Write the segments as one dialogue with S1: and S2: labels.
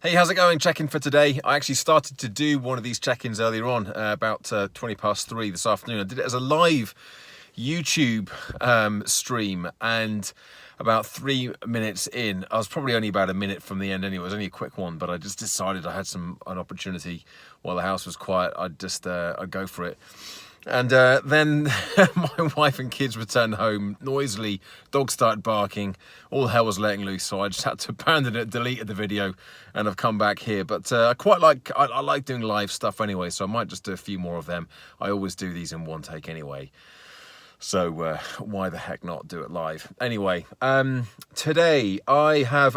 S1: Hey, how's it going? Check-in for today. I actually started to do one of these check-ins earlier on, about 20 past 3 this afternoon. I did it as a live YouTube stream, and about 3 minutes in, I was probably only about a minute from the end anyway. It was only a quick one, but I just decided I had an opportunity while the house was quiet. I'd go for it. And then my wife and kids returned home noisily. Dogs started barking. All hell was letting loose. So I just had to abandon it, deleted the video, and I've come back here. But I like doing live stuff anyway. So I might just do a few more of them. I always do these in one take anyway. So why the heck not do it live? Anyway, today I have,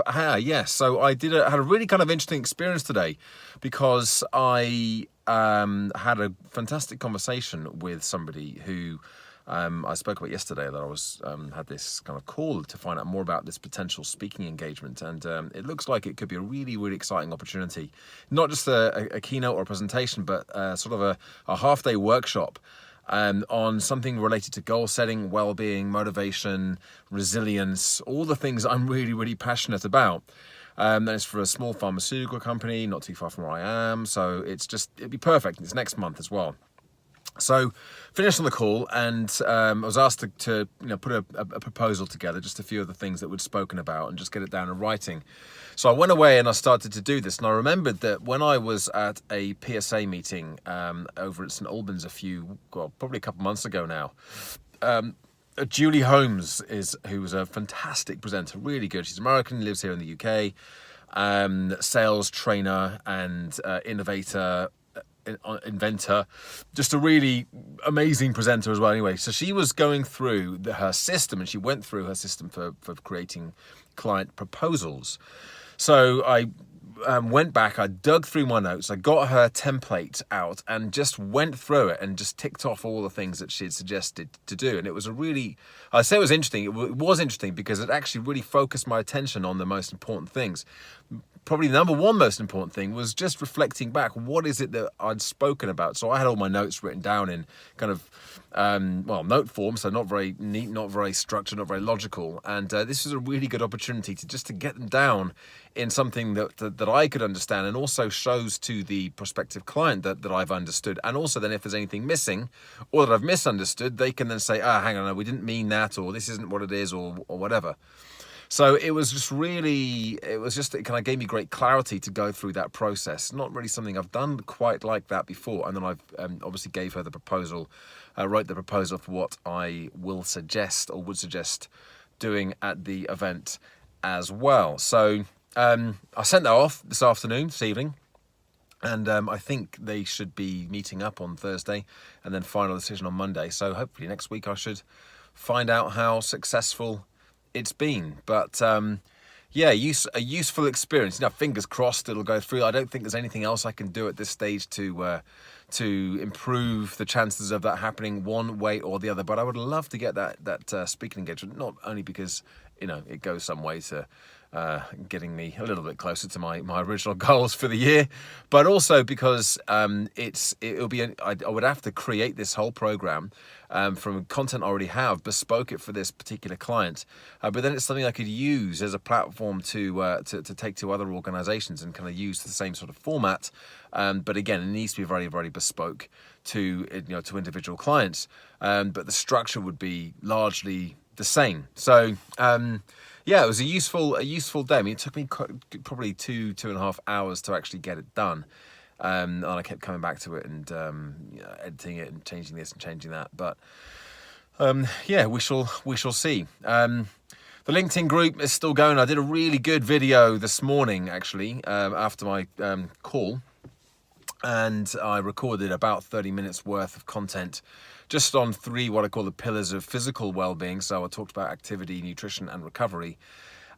S1: so I had a really kind of interesting experience today, because I had a fantastic conversation with somebody who I spoke about yesterday, that I was had this kind of call to find out more about this potential speaking engagement, and it looks like it could be a really, really exciting opportunity. Not just a keynote or a presentation, but sort of a half-day workshop on something related to goal setting, well-being, motivation, resilience, all the things I'm really, really passionate about. And it's for a small pharmaceutical company, not too far from where I am. So it'd be perfect. It's next month as well. So finished on the call, and I was asked to put a proposal together, just a few of the things that we'd spoken about, and just get it down in writing. So I went away and I started to do this, and I remembered that when I was at a PSA meeting over at St Albans probably a couple months ago now, Julie Holmes who was a fantastic presenter, really good. She's American, lives here in the UK, sales trainer and innovator, inventor, just a really amazing presenter as well. Anyway, so she was going through her system, and she went through her system for creating client proposals. So I went back, I dug through my notes, I got her template out and just went through it and just ticked off all the things that she had suggested to do. And it was I say it was interesting. It was interesting because it actually really focused my attention on the most important things. Probably the number one most important thing was just reflecting back. What is it that I'd spoken about? So I had all my notes written down in kind of, note form. So not very neat, not very structured, not very logical. And this was a really good opportunity to get them down in something that I could understand, and also shows to the prospective client that I've understood. And also then if there's anything missing or that I've misunderstood, they can then say, hang on, no, we didn't mean that, or this isn't what it is, or whatever. So it kind of gave me great clarity to go through that process. Not really something I've done quite like that before. And then I've obviously gave her the proposal, wrote the proposal for what I would suggest doing at the event as well. So I sent that off this evening. And I think they should be meeting up on Thursday, and then final decision on Monday. So hopefully next week I should find out how successful it's been. But a useful experience. Fingers crossed it'll go through. I don't think there's anything else I can do at this stage to improve the chances of that happening one way or the other. But I would love to get that speaking engagement, not only because it goes some way to getting me a little bit closer to my original goals for the year, but also because I would have to create this whole program from content I already have, bespoke it for this particular client, but then it's something I could use as a platform to take to other organizations and kind of use the same sort of format, but again, it needs to be very, very bespoke to individual clients, but the structure would be largely the same. So it was a useful day. I mean, it took me probably 2.5 hours to actually get it done. And I kept coming back to it and editing it and changing this and changing that. But we shall see. The LinkedIn group is still going. I did a really good video this morning, actually, after my call. And I recorded about 30 minutes worth of content just on 3 what I call the pillars of physical well-being. So I talked about activity, nutrition, and recovery.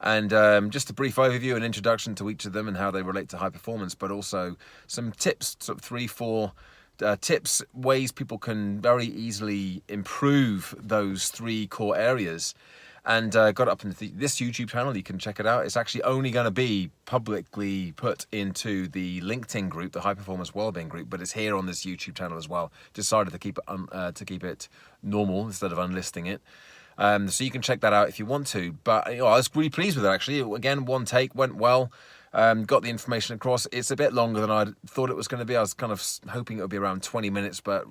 S1: And just a brief overview and introduction to each of them and how they relate to high performance, but also some tips, sort of 3-4 tips, ways people can very easily improve those 3 core areas. And got it up in this YouTube channel. You can check it out. It's actually only going to be publicly put into the LinkedIn group, the High Performance Wellbeing group, but it's here on this YouTube channel as well. Decided to keep it normal instead of unlisting it. So you can check that out if you want to. But I was really pleased with it, actually. Again, one take, went well. got the information across. It's a bit longer than I thought it was going to be. I was kind of hoping it would be around 20 minutes, but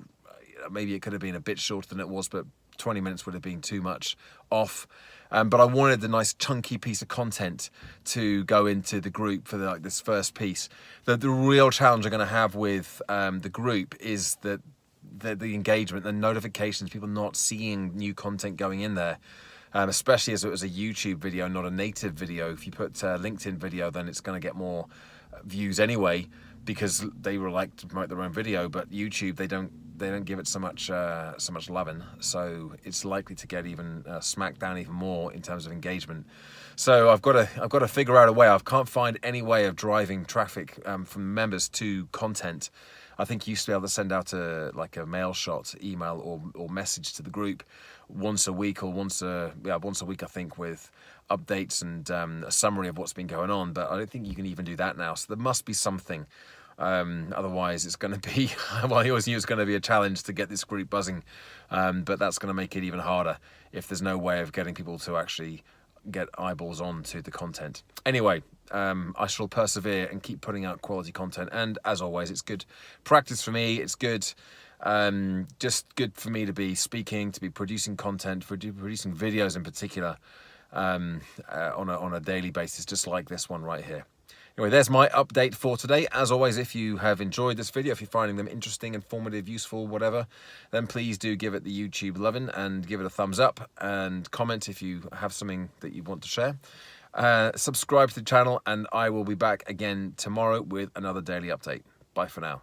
S1: maybe it could have been a bit shorter than it was, but 20 minutes would have been too much off. But I wanted a nice chunky piece of content to go into the group for like this first piece. The real challenge I'm going to have with the group is that the engagement, the notifications, people not seeing new content going in there. Especially as it was a YouTube video, not a native video. If you put a LinkedIn video, then it's going to get more views anyway, because they would like to promote their own video. But YouTube, they don't give it so much loving, so it's likely to get even smacked down even more in terms of engagement. So I've got to figure out a way. I can't find any way of driving traffic from members to content. I think you used to be able to send out a mail shot, email or message to the group once a week or once a week, I think, with updates and a summary of what's been going on. But I don't think you can even do that now. So there must be something. Otherwise, it's going to be, well, I always knew it was going to be a challenge to get this group buzzing, but that's going to make it even harder if there's no way of getting people to actually get eyeballs on to the content. Anyway, I shall persevere and keep putting out quality content, and as always, it's good practice for me. It's good, just good for me to be speaking, to be producing content, for producing videos in particular, on a daily basis, just like this one right here. Anyway, there's my update for today. As always, if you have enjoyed this video, if you're finding them interesting, informative, useful, whatever, then please do give it the YouTube lovin' and give it a thumbs up, and comment if you have something that you want to share. Subscribe to the channel, and I will be back again tomorrow with another daily update. Bye for now.